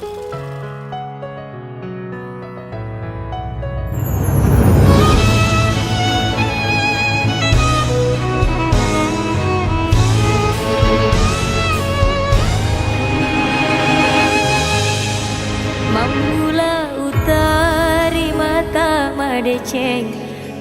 Mamula utari mata madeceng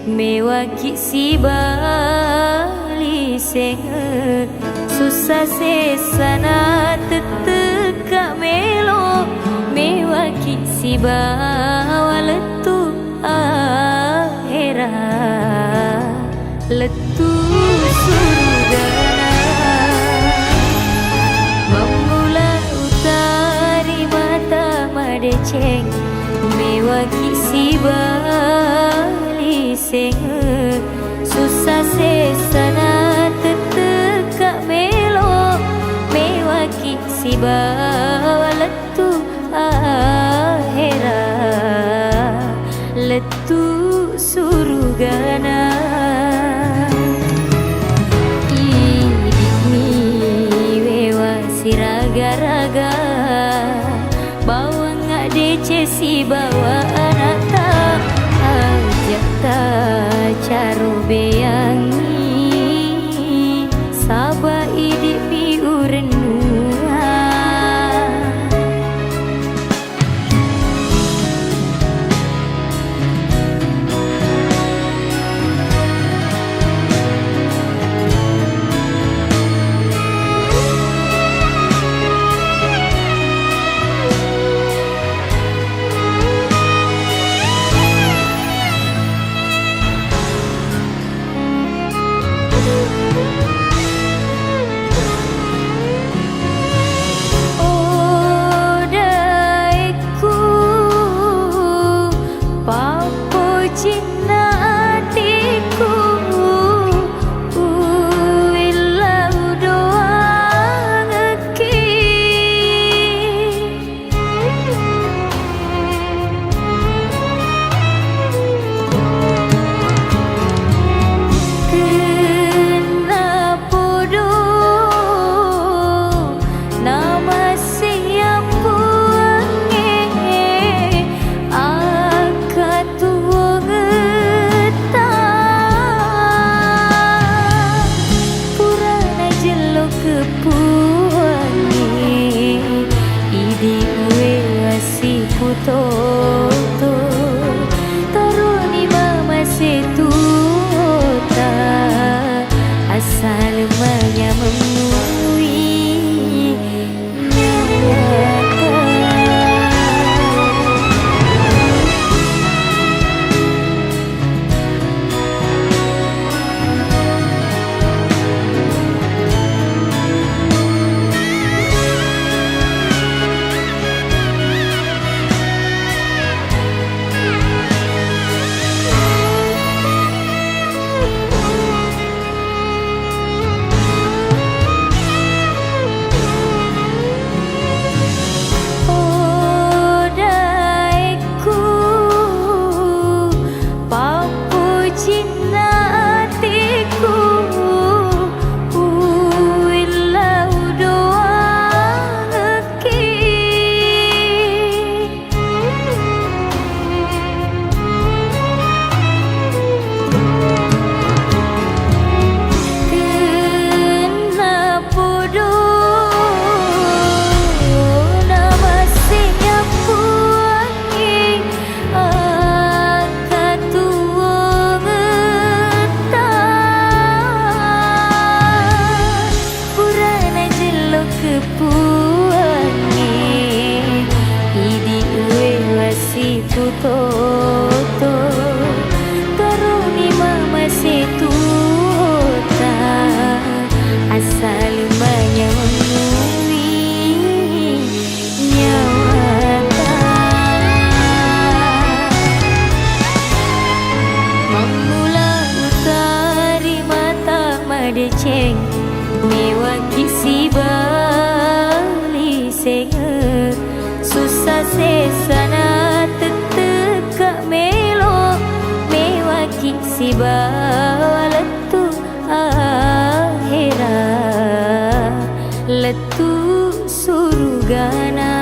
mewaki si bali senge susah sesana teteka melo mewaki si bawa letu ahera letu surga. Mamula utari mata madeceng mewaki si bali senge susah sesana teteka melo mewaki si bawa letu ahera letu surgana. Ini wewa si raga-raga bawa ngak dece si bawa anak tak ajak tak caro beyangi sabah hidup di urenua. Toto Toruni mama setuta asal menyamui nyata. Toto Toruni mama setuta asal menyamui nyawata. Mamula utari mata madeceng mewaki si bali senge susah sesana teteka melo mewaki si bawa letu ahera letu surgana.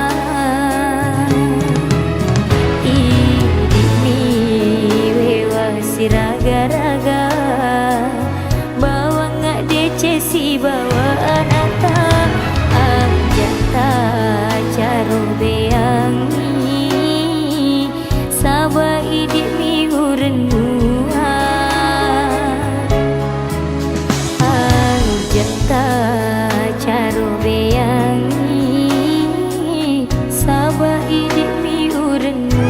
bawaan ata ajata caro beangi saba idik mi urenua ajata caro beangi saba idik mi urenua.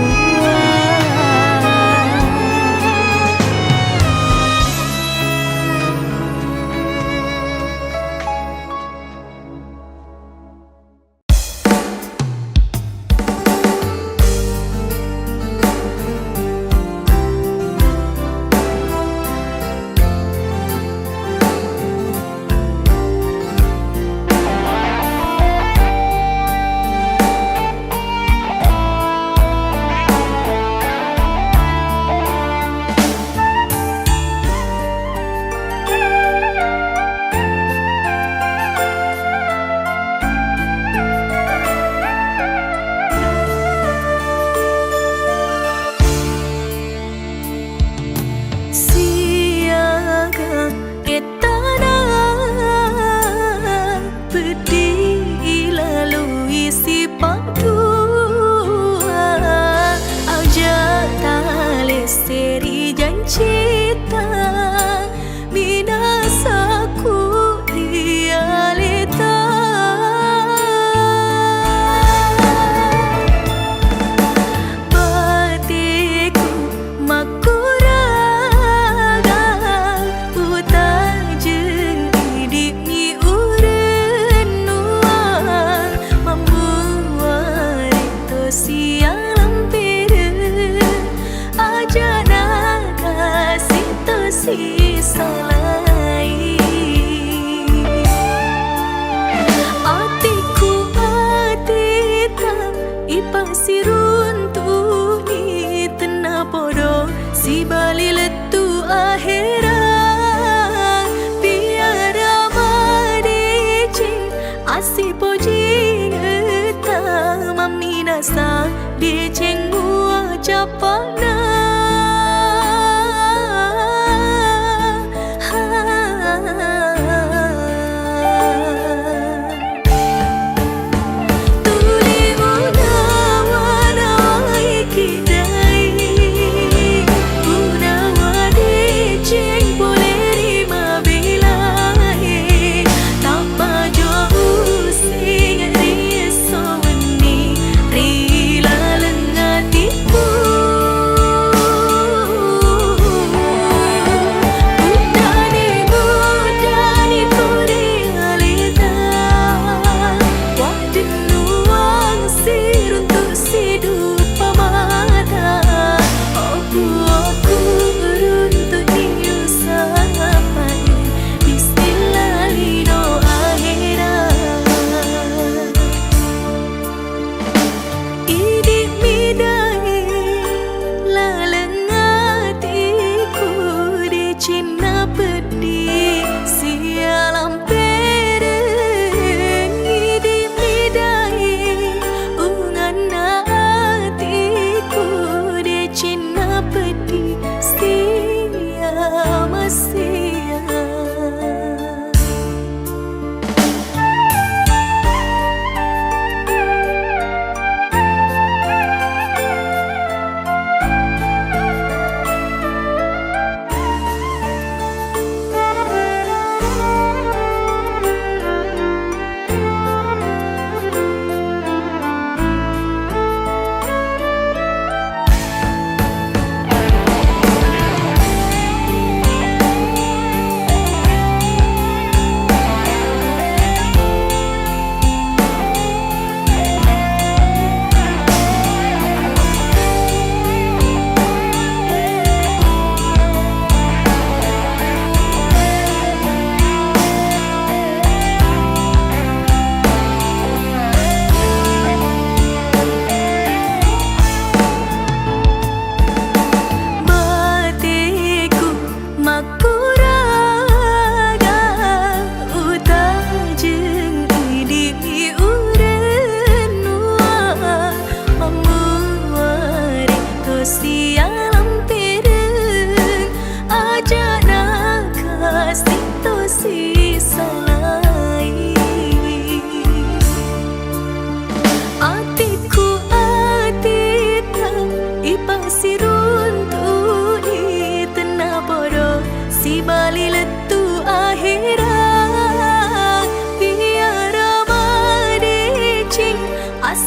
Si bali letu akhirat biara madeci asi poji ngeta maminasa deceng gua capana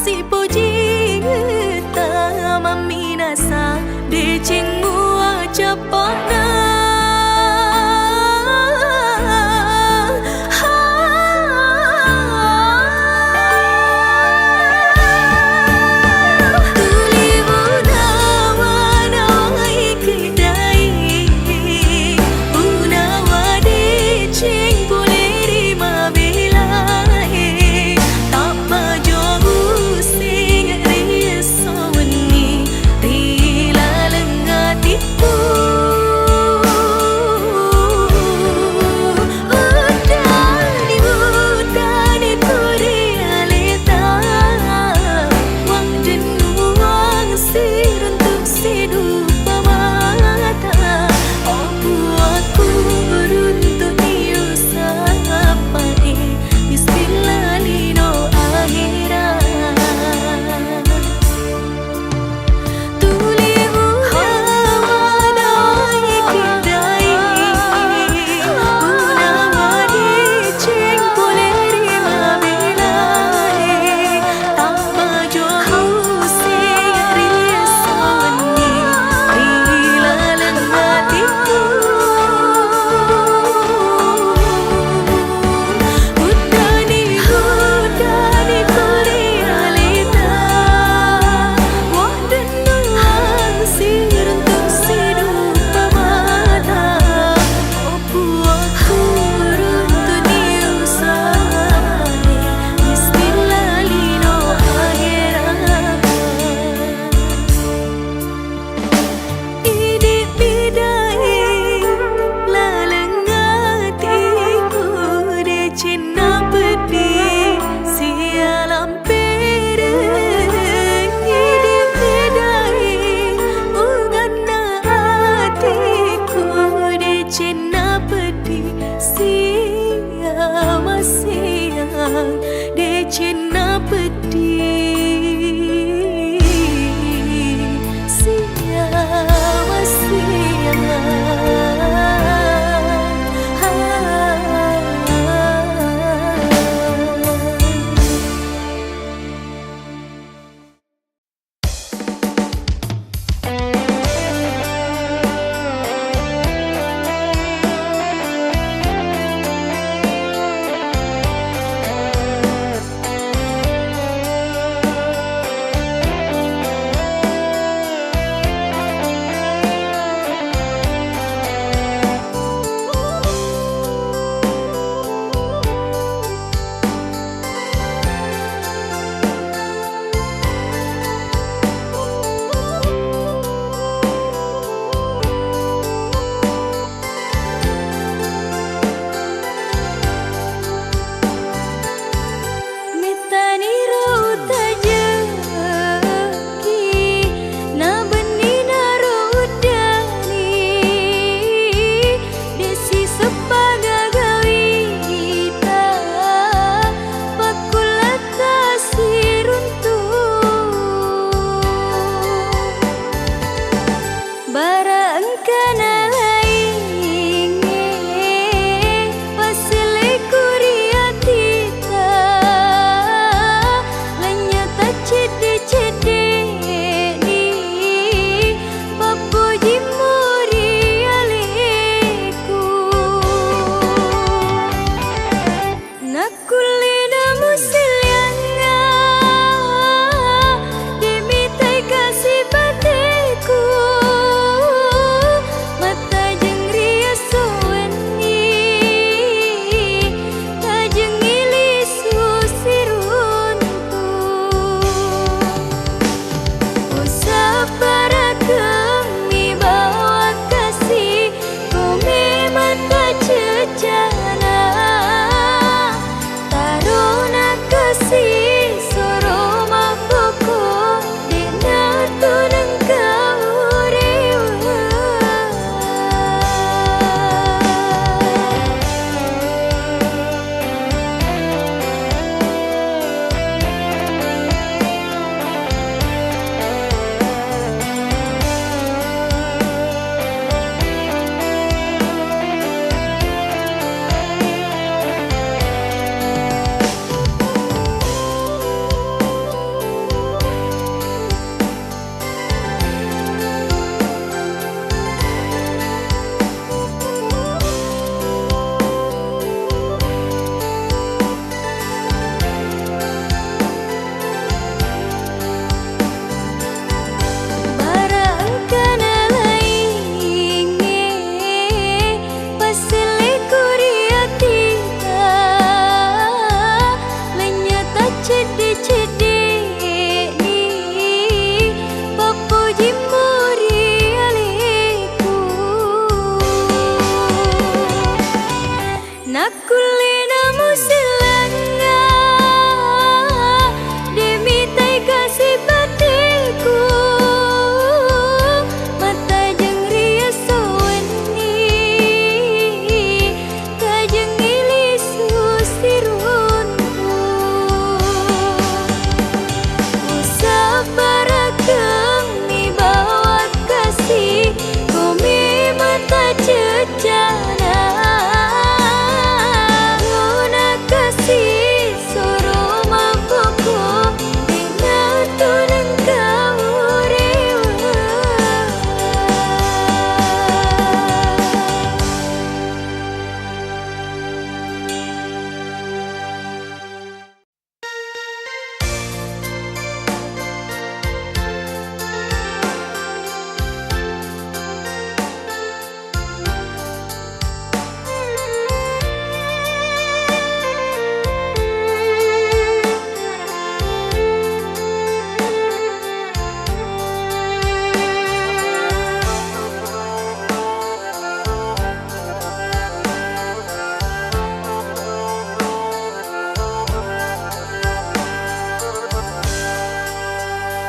si puji ta mami nasa de ching mua chapana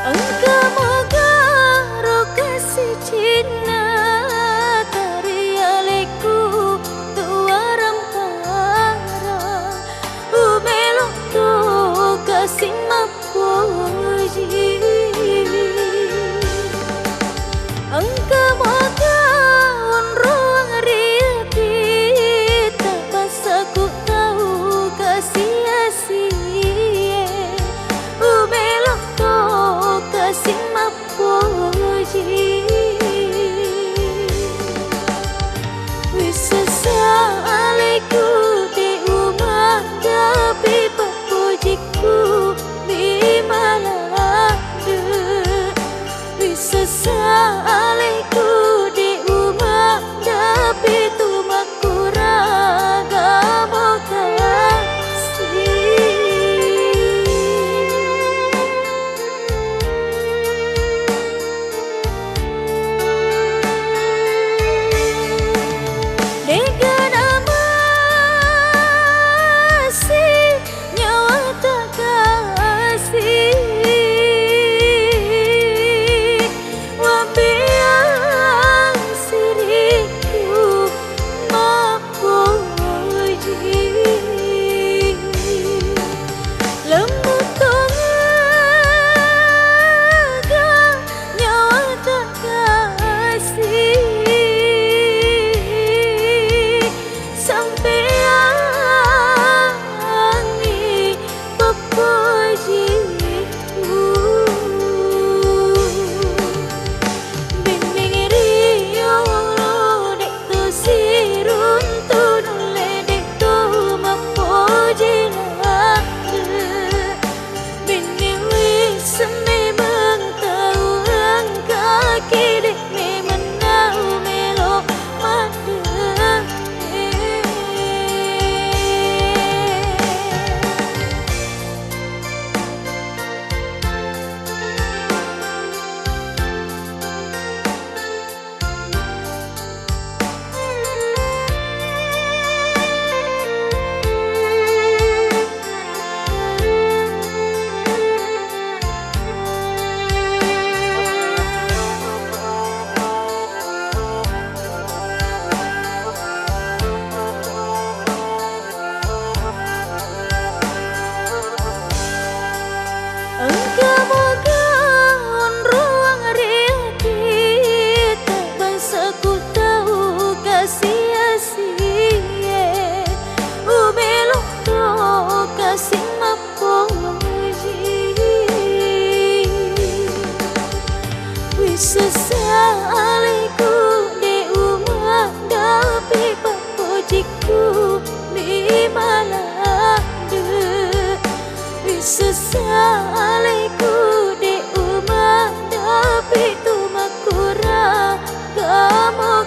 Engkau moga kasih cinta tarialeku tuaram para umelok tu kasih mapuji. Engkau moga ruang riati tak masa ku tahu kasih asie umelok tu kasih mapuji. Wisasa alaiku di rumah tapi papujiku di mana ada. Wisasa alaiku di rumah tapi tumaku raga mau Sesaliku di rumah tapi papujiku di mana ada. Sesaliku di rumah tapi tumaku raga mau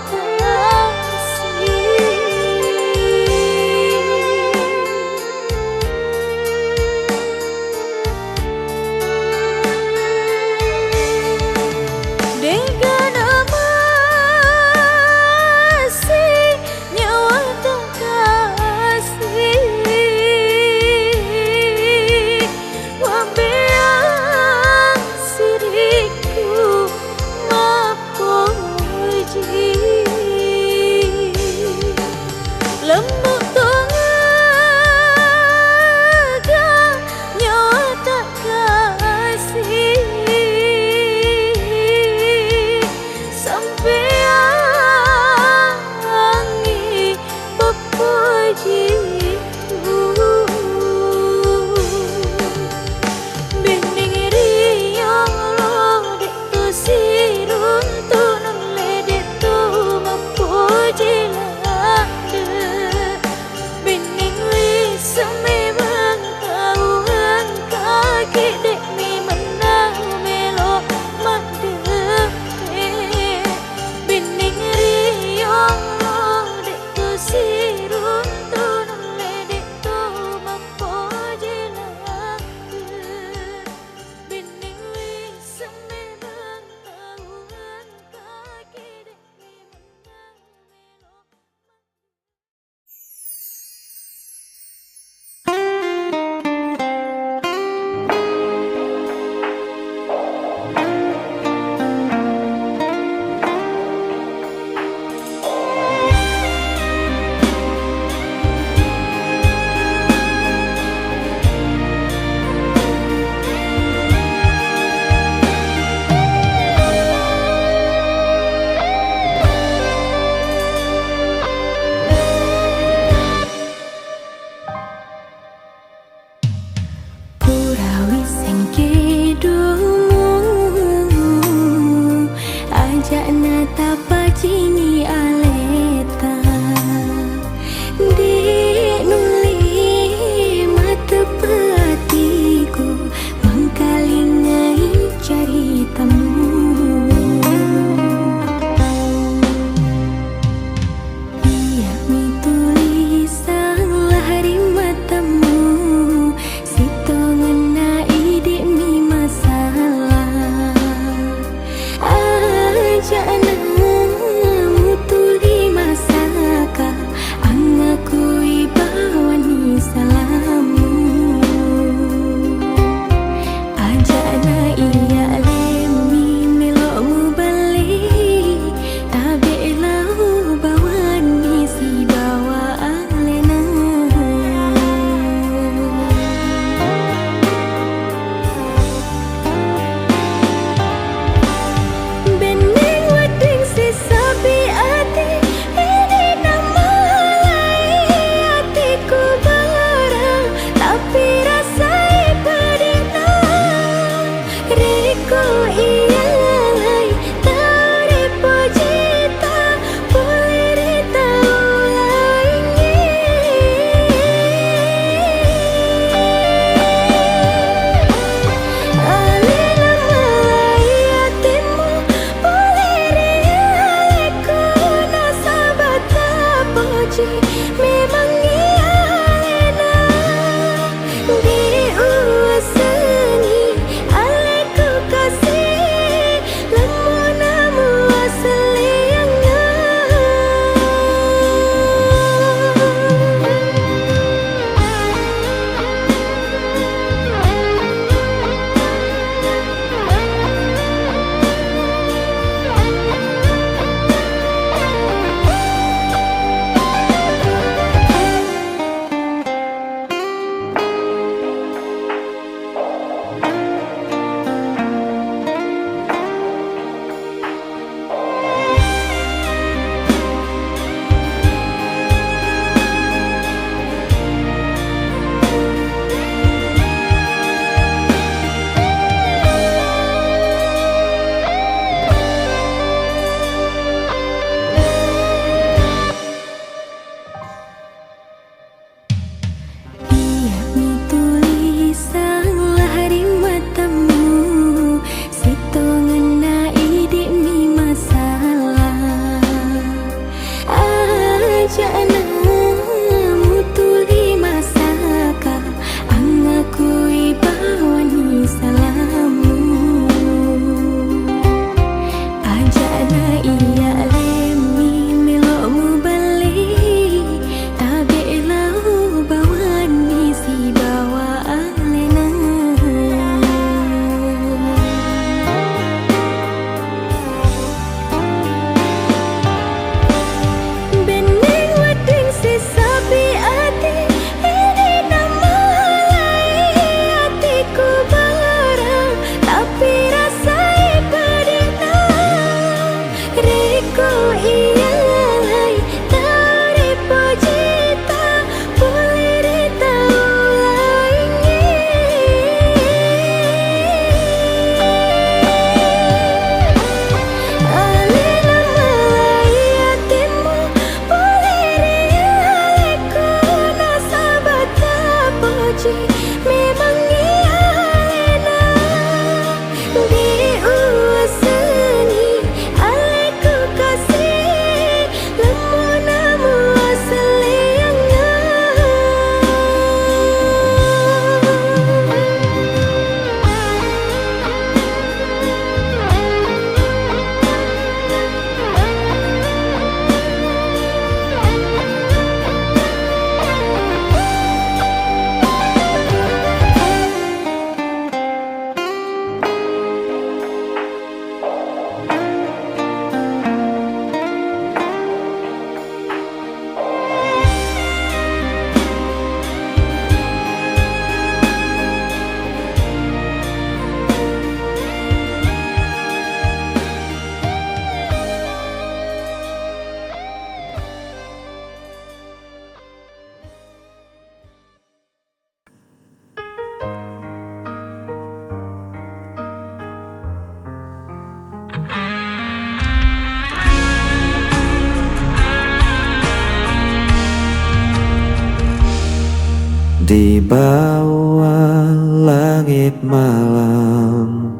di bawah langit malam.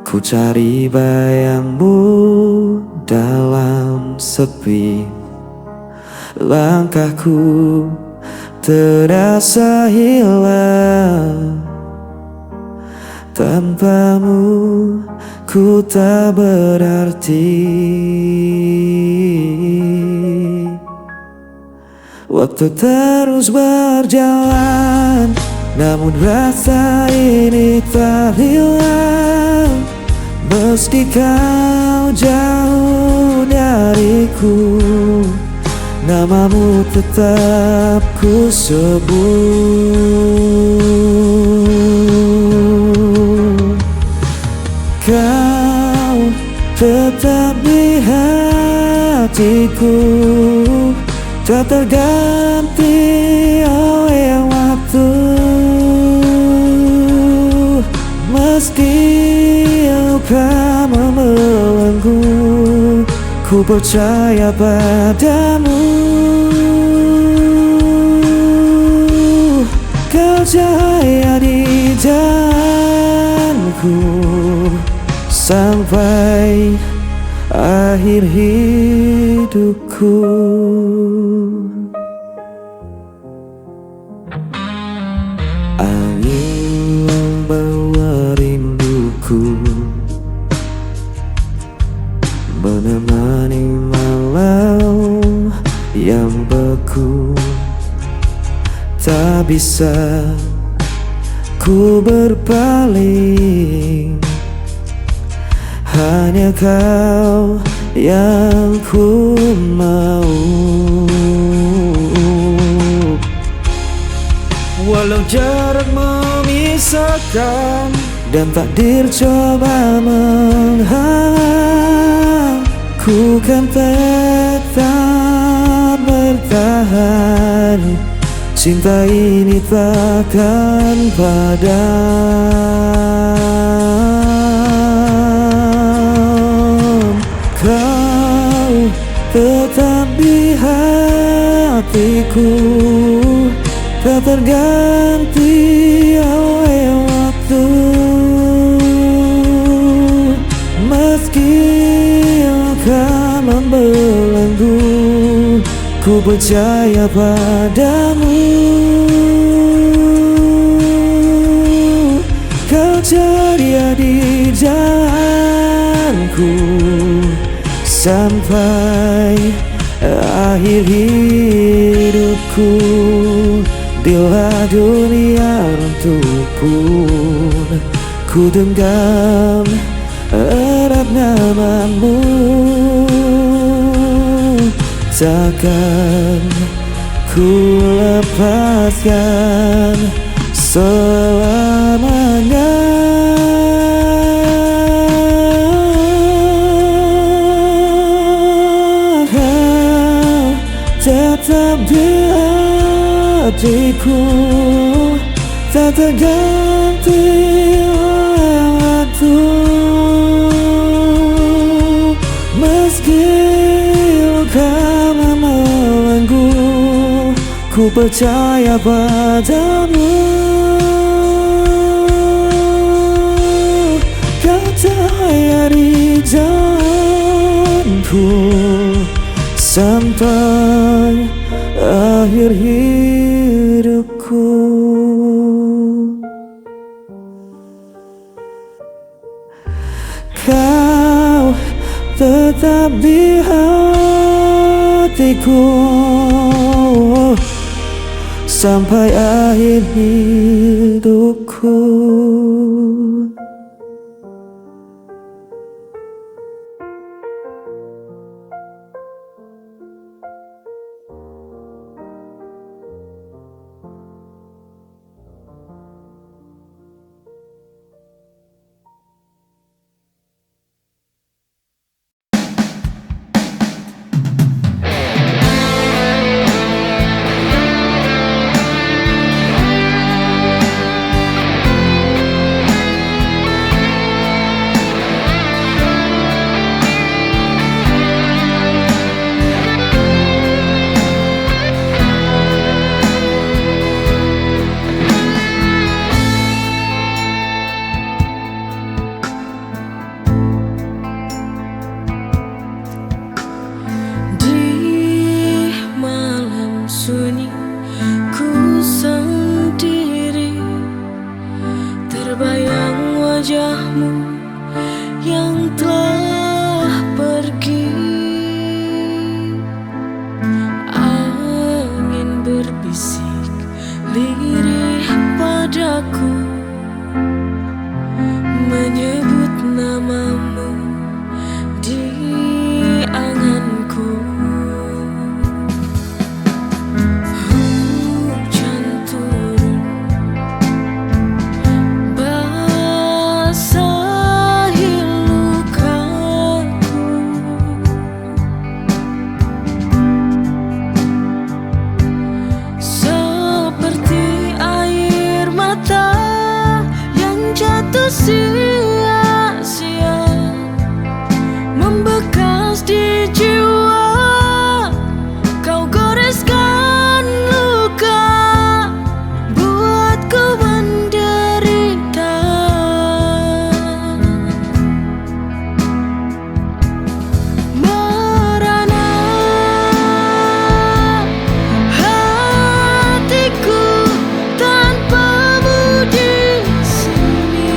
Ku cari bayangmu dalam sepi. Langkahku terasa hilang. Tanpamu ku tak berarti. Waktu terus berjalan, namun rasa ini tak hilang. Meski kau jauh dariku, namamu tetap ku sebut. Kau tetap di hatiku, tak terganti oleh waktu. Meski luka membelenggu, ku percaya padamu. Kau cahaya di jalanku sampai akhir hidupku. Angin membawa rinduku, menemani malam yang beku. Tak bisa ku berpaling, hanya kau yang ku mau. Walau jarak memisahkan dan takdir coba menghalang, ku kan tetap bertahan. Cinta ini takkan padam. Kau tetap di hatiku, tak terganti oleh waktu. Meski luka membelenggu, ku percaya padamu. Kau ceria di jalanku sampai akhir hidupku. Bila dunia runtuh pun, ku genggam erat namamu. Takkan ku lepaskan selamanya. Kau tetap di hatiku, tak terganti oleh waktu. Meski luka membelenggu, ku percaya padamu. Kau cahaya di jalanku sampai akhir hidupku. Kau tetap di hatiku sampai akhir hidupku. Bayang wajahmu yang telah pergi, angin berbisik lirih padaku, menyebut namamu di anganku. Hujan turun basahi lukaku, seperti air mata yang jatuh sia-sia, membekas di jiwa. Kau goreskan luka, buatku menderita. Merana hatiku tanpamu di sini.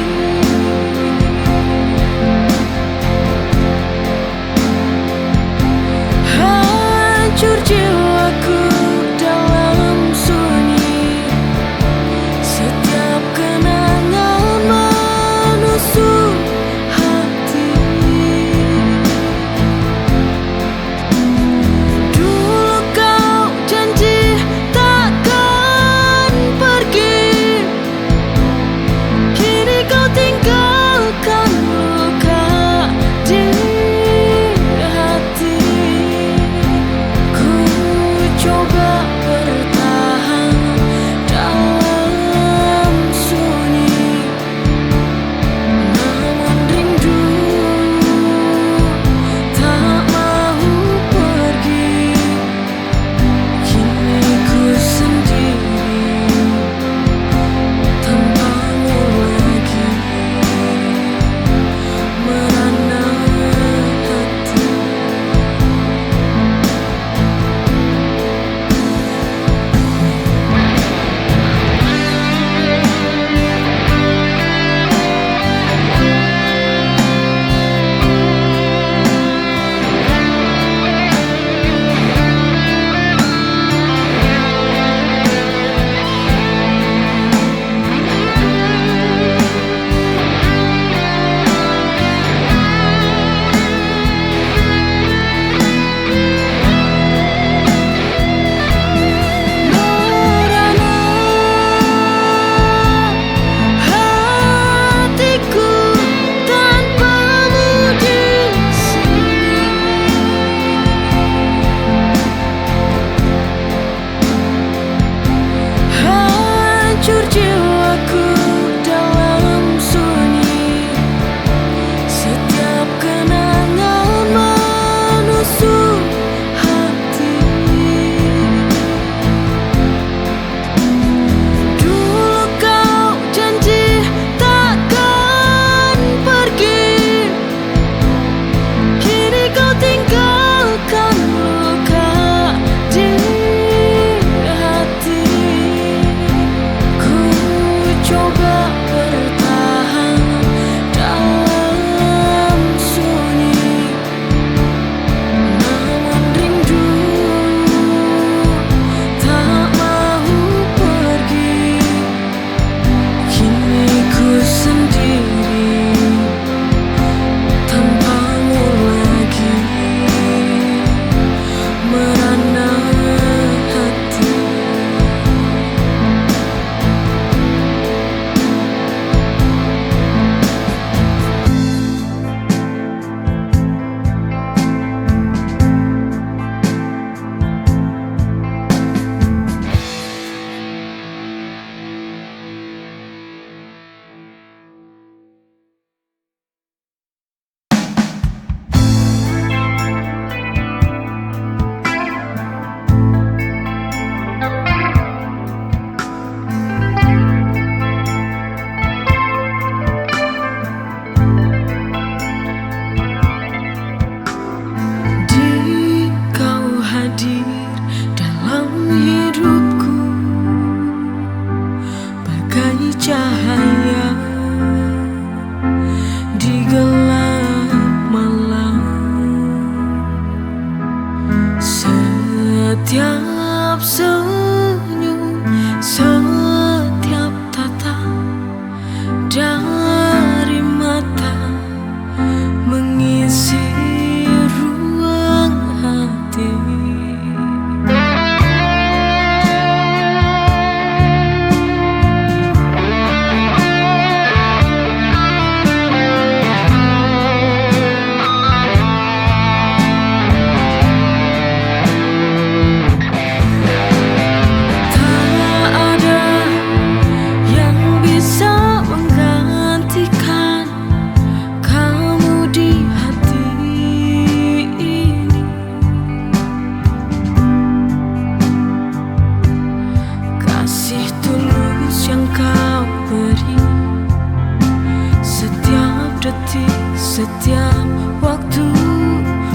Setiap waktu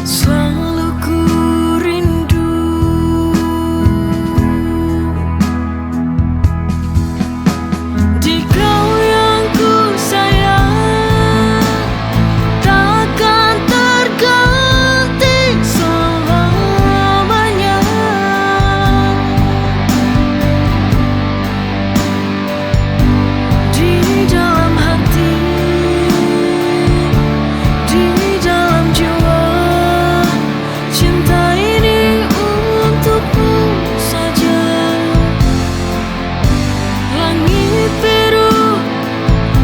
selalu ku rindu. Di kau yang ku sayang, takkan terganti selamanya. Di dalam hati, di dalam jiwa, cinta ini untukmu saja. Langit biru,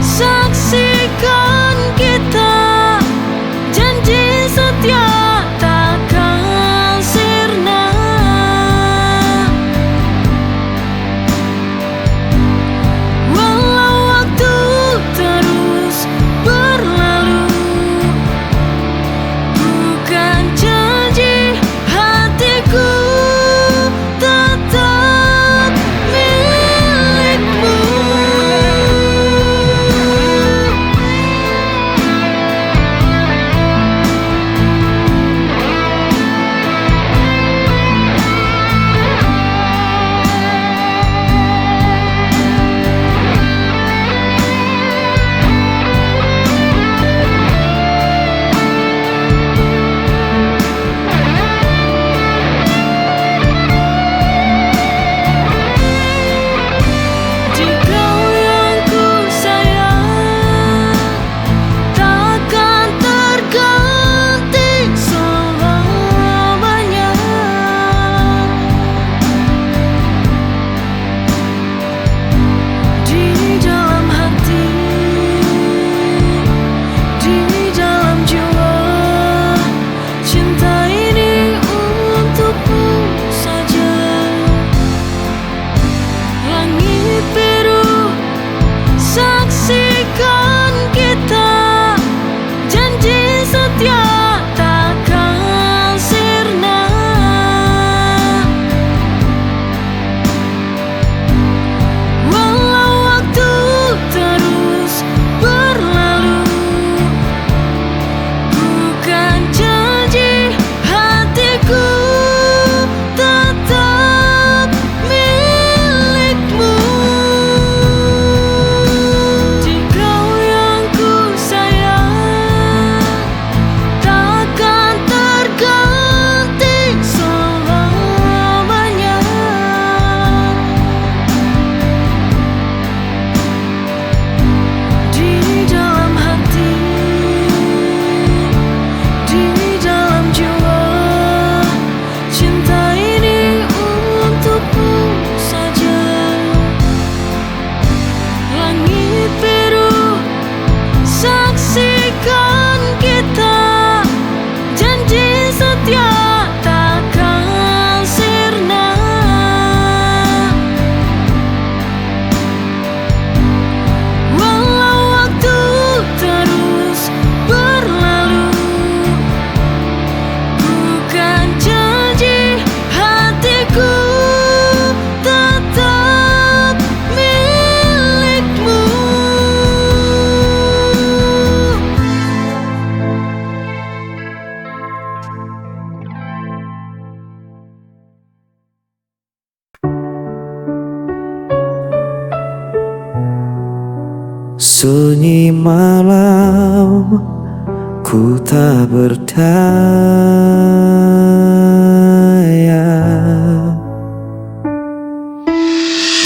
saksikan kita, janji setia takkan sirna. Walau waktu terus berlalu, bukan janji hatiku tetap milikmu. Di kau yang ku sayang, takkan terganti selamanya. Di dalam hati, di dalam jiwa, cinta ini untukmu saja. Langit biru, saksikan kita, janji setia takkan sirna. Walau waktu terus berlalu, bukan janji hatiku tetap milikmu. Di kau yang ku sayang, takkan terganti selamanya. Di dalam hati, di dalam jiwa, cinta ini untukmu saja. Langit biru, saksikan kita, janji setia takkan sirna. Walau waktu terus berlalu, bukan janji hatiku tetap milikmu. Sunyi malam, ku tak berdaya.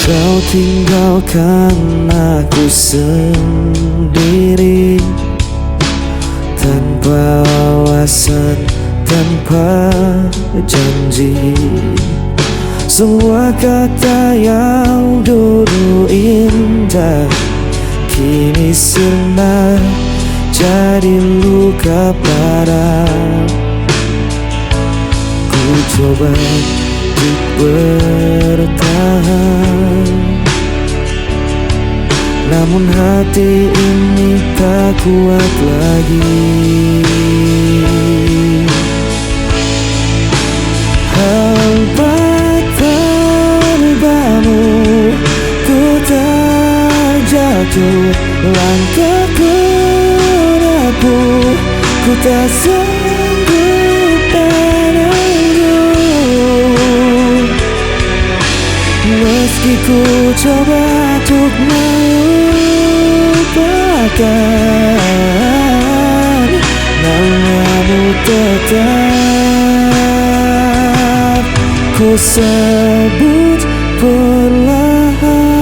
Kau tinggalkan aku sendiri, tanpa alasan, tanpa janji. Semua kata yang dulu indah kini sirna jadi luka parah. Ku coba untuk bertahan, namun hati ini tak kuat lagi. Hampa terbamu, ku tak jatuh, langkahku rapuh. ku tak sanggup menunggu. Meski ku coba untuk melupakan, namamu tetap ku sebut perlahan.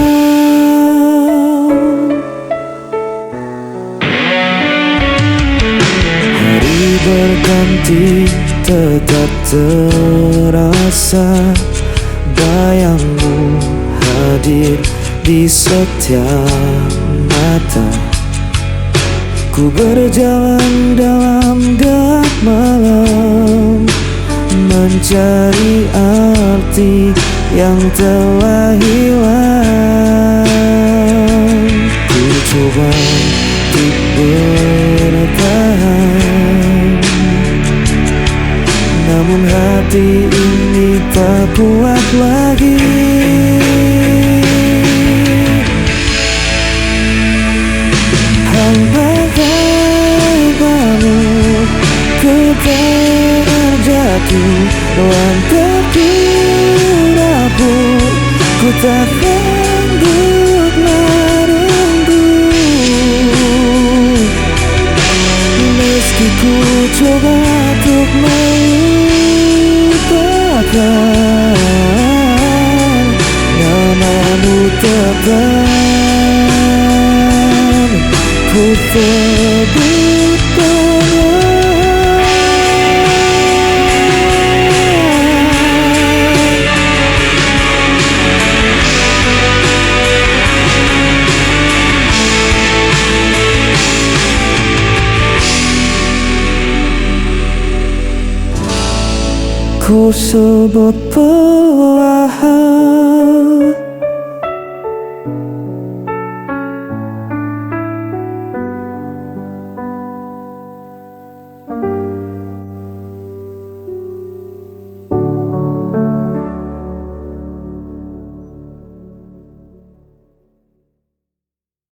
Hari berganti tetap terasa, bayangmu hadir di setiap mata. Ku berjalan dalam gelap malam, mencari arti yang telah hilang. Ku coba untuk bertahan, namun hati ini tak kuat lagi. Hamba-hambamu ku terjatuh dalam terkiraku, ku tak sanggup menunggu. Meski ku coba untuk melupakan, namamu tetap ku sebut perlahan. Ku sebut perlahan.